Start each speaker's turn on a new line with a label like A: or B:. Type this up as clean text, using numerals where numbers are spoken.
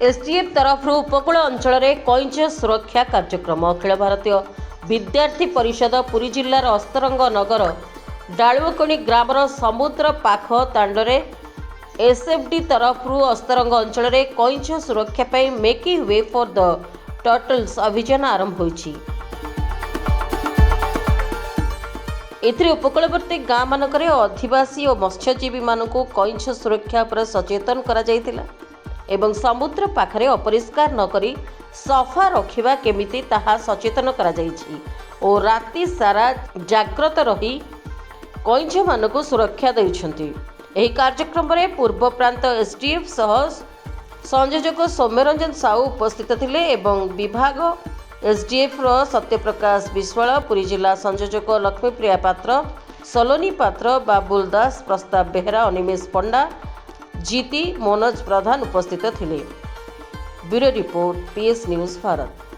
A: STF तरफ उपकूल अंचल कईच सुरक्षा कार्यक्रम अखिल भारतीय विद्यार्थी परिषद पुरी जिलार अस्तरंग नगर डालुकणी ग्रामर समुद्र पाख तांडे एसएफडी तरफ अस्तरंग अंचल कईच सुरक्षा पाई making way for the turtles अभियान आरंभ होईछि। एथिरे उपकूलवर्ती गाँ मानक आदिवासी और मत्स्यजीवी मानक कईच सुरक्षा पर सचेतन करा जायतिला एवं समुद्र पाखरे अपरिष्कार नकरी सफा रखिबा केमिति ताहा सचेतन करा जायछि और राति सारा जाग्रत रही कईच मानक सुरक्षा दैछन्ति। एही कार्यक्रम रे पूर्व प्रांत एसटीएफ सह संयोजक सौम्यरंजन साहू उपस्थित थिले एवं विभाग एसडीएफ सत्यप्रकाश विश्वाल, पुरी जिला संयोजक लक्ष्मीप्रिया पात्र, सलोनी पात्र, बाबुल दास, प्रस्ताव बेहरा, अनिमेष पंडा, जीती, मनोज प्रधान उपस्थित थिले। Bureau report, PS news Bharat.